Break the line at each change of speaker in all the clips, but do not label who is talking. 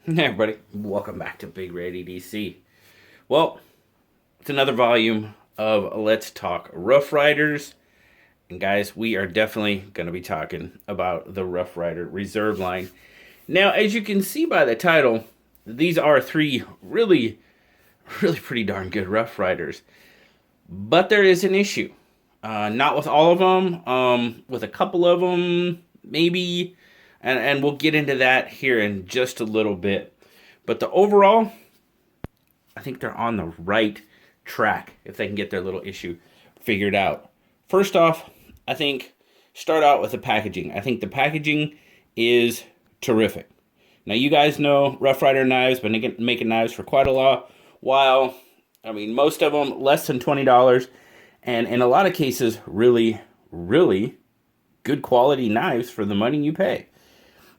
Hey everybody, welcome back to BigRedEDC. Well, it's another volume of Let's Talk Rough Riders. And guys, we are definitely going to be talking about the Rough Ryder Reserve line. Now, as you can see by the title, these are three really pretty darn good Rough Riders. But there is an issue. Not with all of them, with a couple of them, maybe. And we'll get into that here in just a little bit. But the overall, I think they're on the right track if they can get their little issue figured out. First off, I think start out with the packaging. I think the packaging is terrific. Now, you guys know Rough Ryder knives, been making knives for quite a while. I mean, most of them less than $20. And in a lot of cases, really good quality knives for the money you pay.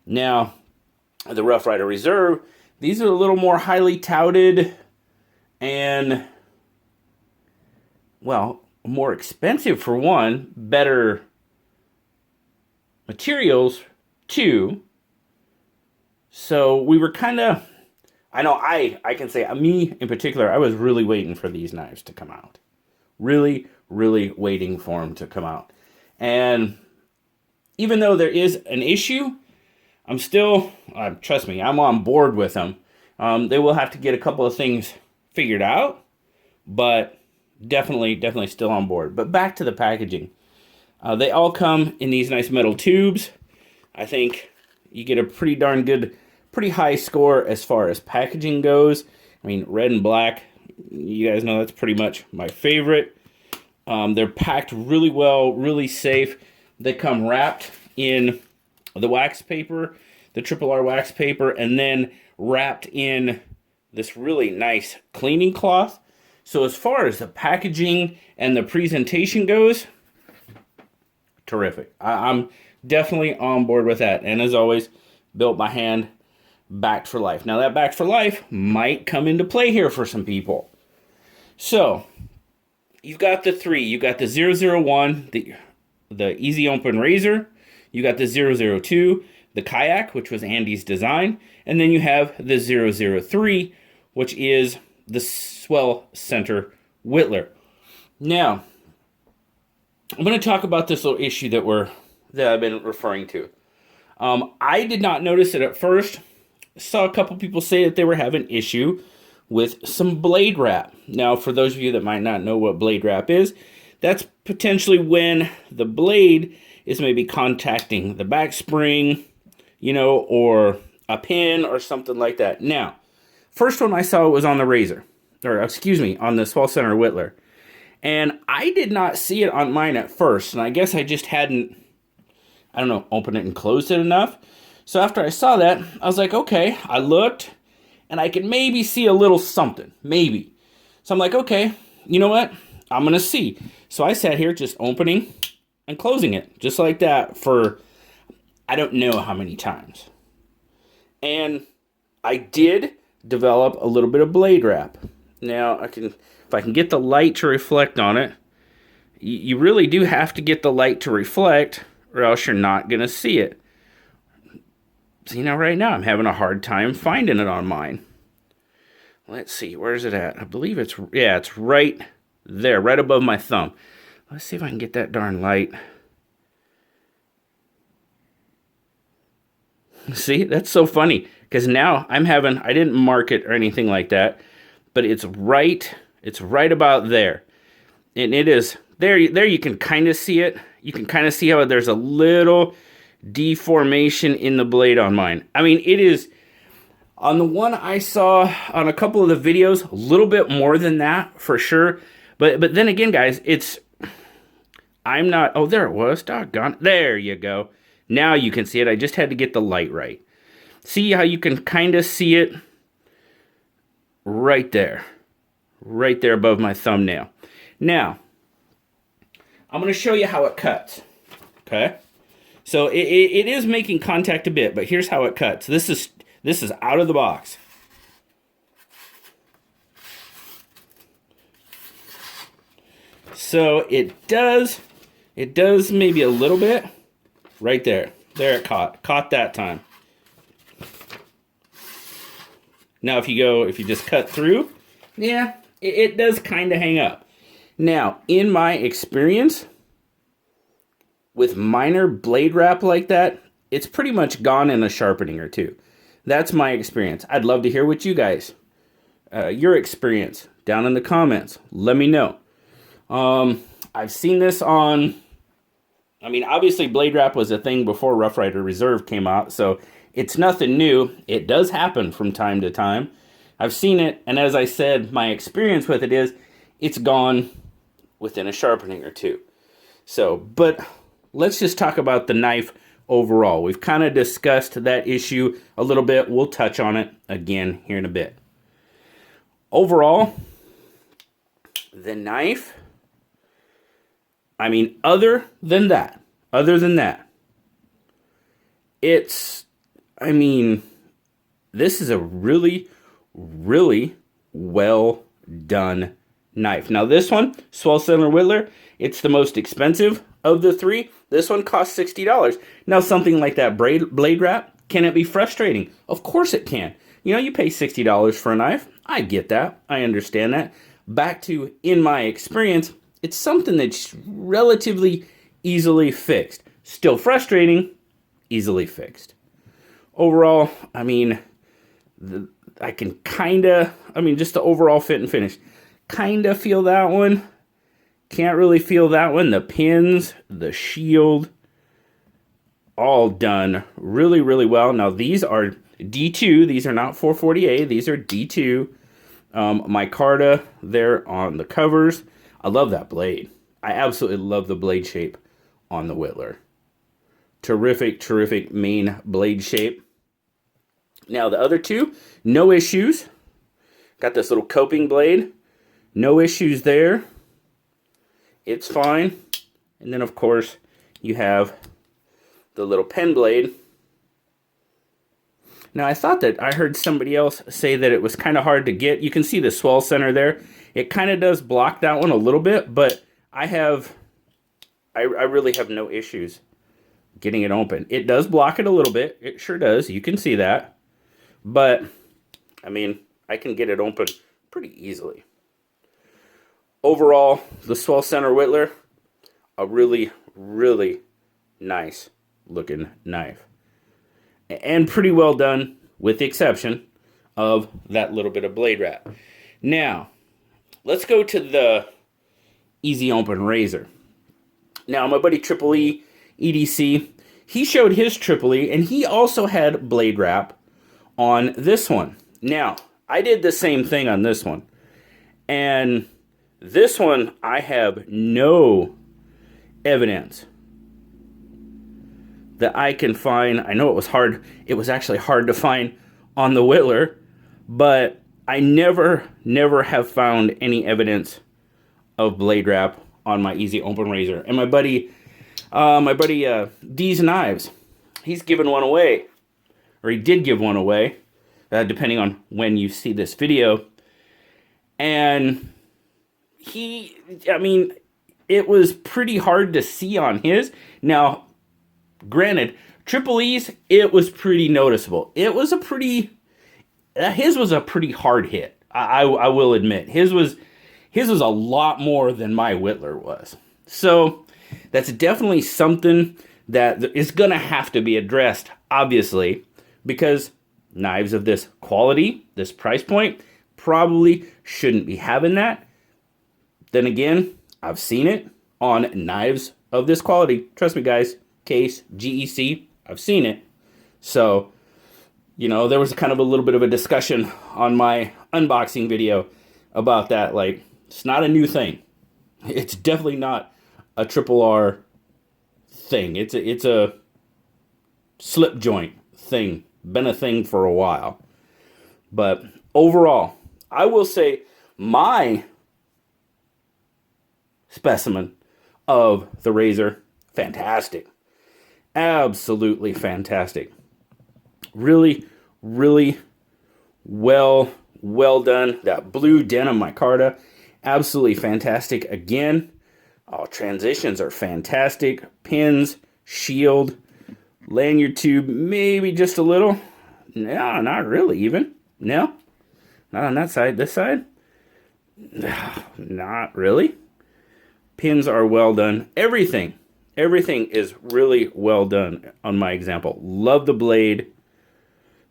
Now, the Rough Ryder Reserve, these are a little more highly touted and, well, more expensive for one, better materials, two. So we were kind of, I know I can say, me in particular, I was really waiting for these knives to come out. Really waiting for them to come out. And even though there is an issue, I'm still, trust me, I'm on board with them. They will have to get a couple of things figured out, but definitely still on board. But back to the packaging. They all come in these nice metal tubes. I think you get a pretty darn good, pretty high score as far as packaging goes. I mean, red and black, you guys know that's pretty much my favorite. They're packed really well, really safe. They come wrapped in the wax paper, the Triple R wax paper, and then wrapped in this really nice cleaning cloth. So as far as the packaging and the presentation goes, terrific. I'm definitely on board with that. And as always, built by hand, backed for life. Now that backed for life might come into play here for some people. So you've got the three. You got the 001, the Easy Open Razor. You got the 002, the Kayak, which was Andy's design. And then you have the 003, which is the Swell Center Whittler. Now, I'm going to talk about this little issue that I've been referring to. I did not notice it at first. Saw a couple people say that they were having issue with some blade wrap. Now, for those of you that might not know what blade wrap is, that's potentially when the blade is maybe contacting the back spring, or a pin or something like that. Now, first one I saw was on the razor, on the Swell Center Whittler. And I did not see it on mine at first, and I guess I just hadn't, opened it and closed it enough. So after I saw that, I was like, okay, I looked, and I could maybe see a little something, maybe. So I'm like, okay, you know what? I'm going to see. So I sat here just opening and closing it, just like that, for I don't know how many times. And I did develop a little bit of blade wrap. Now, if I can get the light to reflect on it, you really do have to get the light to reflect, or else you're not going to see it. See, now right now I'm having a hard time finding it on mine. Let's see, where's it at? I believe it's right there, right above my thumb. Let's see if I can get that darn light. See, that's so funny, because now I didn't mark it or anything like that, but it's right about there. And it is, there you can kind of see it. You can kind of see how there's a little deformation in the blade on mine. I mean, it is, on the one I saw on a couple of the videos, a little bit more than that, for sure. But then again, guys, there it was, doggone. There you go. Now you can see it. I just had to get the light right. See how you can kind of see it? Right there above my thumbnail. Now, I'm going to show you how it cuts. Okay? So it is making contact a bit, but here's how it cuts. This is out of the box. So it does maybe a little bit right there. There it caught that time. Now, if you just cut through, yeah, it does kind of hang up. Now, in my experience, with minor blade wrap like that, it's pretty much gone in a sharpening or two. That's my experience. I'd love to hear what you guys, your experience, down in the comments. Let me know. I've seen this on, I mean, obviously blade wrap was a thing before Rough Ryder Reserve came out, so it's nothing new. It does happen from time to time. I've seen it, and as I said, my experience with it is, it's gone within a sharpening or two. So, but let's just talk about the knife overall. We've kind of discussed that issue a little bit. We'll touch on it again here in a bit. Overall, the knife, I mean, other than that, it's, I mean, this is a really, really well done knife. Now this one, Swell Center Whittler, it's the most expensive of the three. This one costs $60. Now something like that blade wrap, can it be frustrating? Of course it can. You know, you pay $60 for a knife. I get that. I understand that. Back to, in my experience, it's something that's relatively easily fixed. Still frustrating, easily fixed. Overall, I mean, I can just the overall fit and finish. Kind of feel that one. Can't really feel that one. The pins, the shield, all done really, really well. Now, these are D2. These are not 440A. These are D2. Micarta there on the covers. I love that blade. I absolutely love the blade shape on the Whittler. Terrific, terrific main blade shape. Now, the other two, no issues. Got this little coping blade. No issues there. It's fine. And then, of course, you have the little pen blade. Now, I thought that I heard somebody else say that it was kind of hard to get. You can see the swell center there. It kind of does block that one a little bit, but I really have no issues getting it open. It does block it a little bit. It sure does. You can see that. But, I mean, I can get it open pretty easily. Overall, the Swell Center Whittler, a really, really nice looking knife. And pretty well done, with the exception of that little bit of blade wrap. Now, let's go to the Easy Open Razor. Now, my buddy Triple E, EDC, he showed his Triple E, and he also had blade wrap on this one. Now, I did the same thing on this one. And this one, I have no evidence that I can find. I know it was hard. It was actually hard to find on the Whittler, but I never have found any evidence of blade wrap on my Easy Open Razor. And my buddy D's Knives, he's given one away, or he did give one away, depending on when you see this video. And it was pretty hard to see on his. Now, granted, Triple E's, it was pretty noticeable. His was a pretty hard hit. I will admit. His was a lot more than my Whittler was. So, that's definitely something that is going to have to be addressed, obviously, because knives of this quality, this price point, probably shouldn't be having that. Then again, I've seen it on knives of this quality. Trust me, guys. Case, GEC, I've seen it. So, you know, there was kind of a little bit of a discussion on my unboxing video about that. Like, it's not a new thing. It's definitely not a triple R thing. It's a slip joint thing. Been a thing for a while. But overall, I will say my specimen of the razor, fantastic. Absolutely fantastic. Really, really well done. That blue denim micarta, absolutely fantastic. Again, all transitions are fantastic. Pins, shield, lanyard tube, maybe just a little. No, not really even. No, Not on that side. This side? Not really. Pins are well done. Everything is really well done on my example. Love the blade.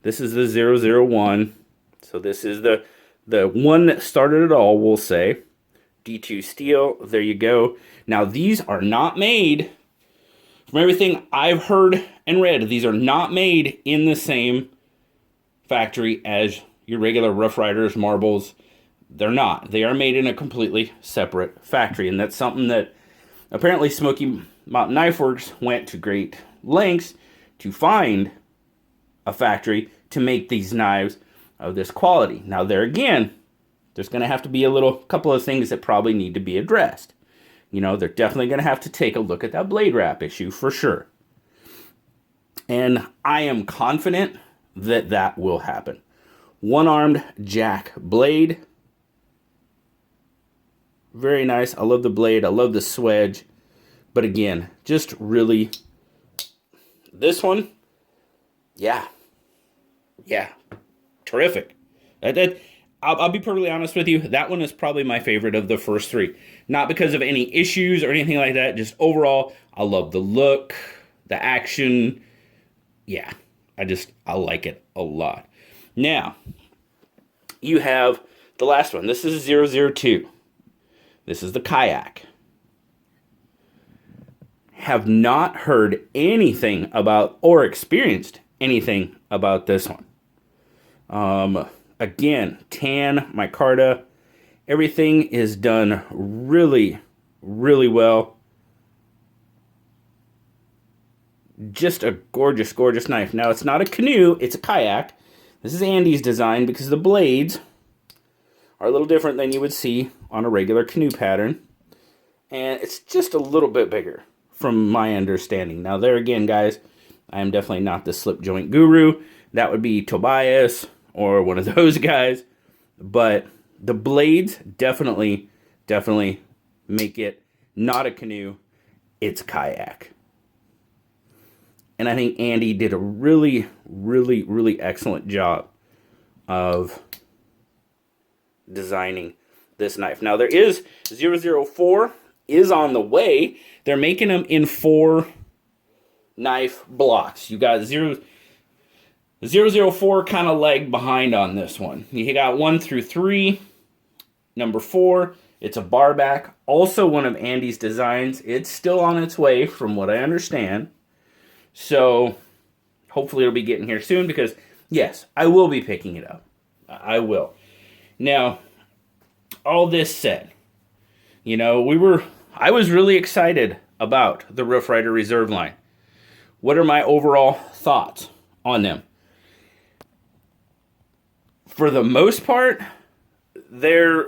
This is the 001. So this is the one that started it all, we'll say. D2 steel. There you go. Now, these are not made, from everything I've heard and read, these are not made in the same factory as your regular Rough Riders, marbles. They're not. They are made in a completely separate factory, and that's something that apparently Smoky Mountain Knife Works went to great lengths to find a factory to make these knives of this quality. Now, there again, there's going to have to be couple of things that probably need to be addressed. You know, they're definitely going to have to take a look at that blade wrap issue for sure. And I am confident that that will happen. One-armed jack blade. Very nice. I love the blade. I love the swedge. But again, just really, this one, yeah, terrific. I'll be perfectly honest with you. That one is probably my favorite of the first three. Not because of any issues or anything like that. Just overall, I love the look, the action. Yeah, I like it a lot. Now, you have the last one. This is 002. This is the kayak. Have not heard anything about or experienced anything about this one. Again, tan, micarta, everything is done really, really well. Just a gorgeous, gorgeous knife. Now, it's not a canoe, it's a kayak. This is Andy's design because the blades are a little different than you would see on a regular canoe pattern. And it's just a little bit bigger from my understanding. Now, there again, guys, I am definitely not the slip joint guru. That would be Tobias or one of those guys. But the blades definitely make it not a canoe. It's a kayak. And I think Andy did a really, really, really excellent job of designing this knife. Now, there is 004 is on the way. They're making them in 4 knife blocks. You got 004 kind of lag behind on this one. You got 1 through 3. Number 4, it's a bar back. Also one of Andy's designs. It's still on its way from what I understand. So hopefully it'll be getting here soon because, yes, I will be picking it up. I will. Now, all this said, you know, I was really excited about the Rough Ryder Reserve line. What are my overall thoughts on them? For the most part, they're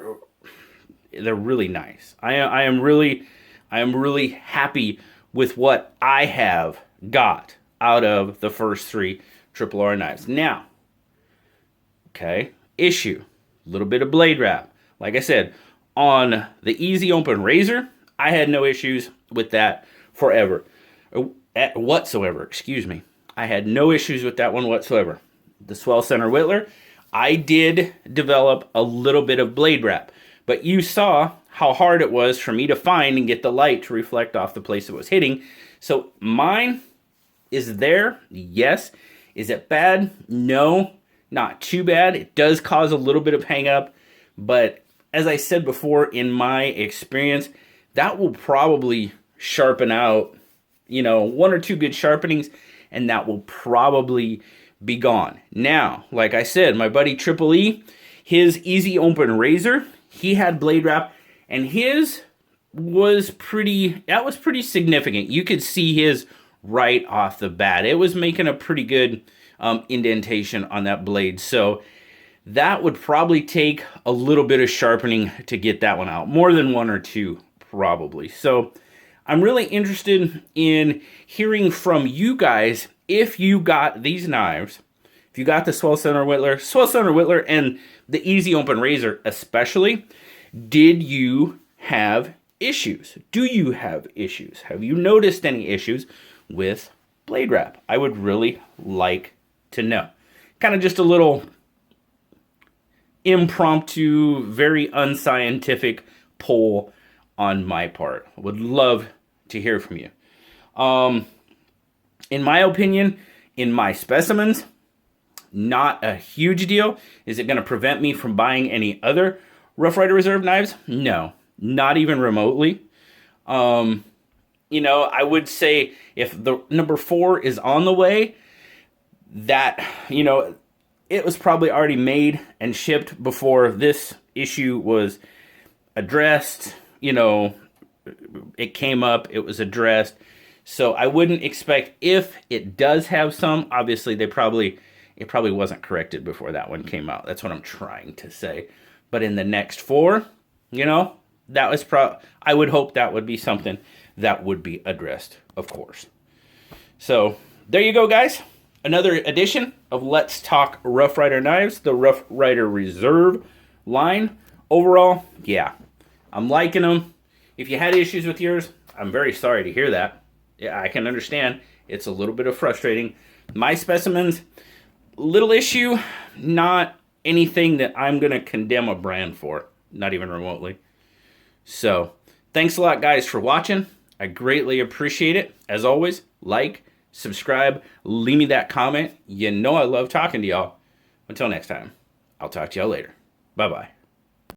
really nice. I am really happy with what I have got out of the first 3 Triple R knives. Now, okay, issue, a little bit of blade wrap. Like I said, on the Easy Open Razor, I had no issues with that whatsoever. Excuse me. I had no issues with that one whatsoever. The Swell Center Whittler, I did develop a little bit of blade wrap, but you saw how hard it was for me to find and get the light to reflect off the place it was hitting. So mine is there, yes. Is it bad? No, not too bad. It does cause a little bit of hang up, but as I said before, in my experience, that will probably sharpen out, 1 or 2 good sharpenings, and that will probably be gone. Now, like I said, my buddy Triple E, his Easy Open Razor, he had blade wrap, and his was pretty significant. You could see his right off the bat. It was making a pretty good indentation on that blade. So that would probably take a little bit of sharpening to get that one out. More than 1 or 2, probably. So I'm really interested in hearing from you guys if you got these knives. If you got the Swell Center Whittler, and the Easy Open Razor especially, did you have issues? Do you have issues? Have you noticed any issues with blade wrap? I would really like to know. Kind of just a little impromptu, very unscientific poll on my part. Would love to hear from you. In my opinion, in my specimens, not a huge deal. Is it going to prevent me from buying any other Rough Ryder Reserve knives? No, not even remotely. You know, I would say if the number 4 is on the way, that, you know, it was probably already made and shipped before this issue was addressed. You know, it came up, it was addressed. So I wouldn't expect, if it does have some, obviously it probably wasn't corrected before that one came out. That's what I'm trying to say. But in the next 4, you know, that was I would hope that would be something that would be addressed, of course. So there you go, guys. Another edition of Let's Talk Rough Ryder Knives, the Rough Ryder Reserve line. Overall, yeah, I'm liking them. If you had issues with yours, I'm very sorry to hear that. Yeah, I can understand. It's a little bit of frustrating. My specimens, little issue, not anything that I'm going to condemn a brand for, not even remotely. So, thanks a lot, guys, for watching. I greatly appreciate it. As always, like, subscribe, leave me that comment. You know I love talking to y'all. Until next time, I'll talk to y'all later. Bye-bye.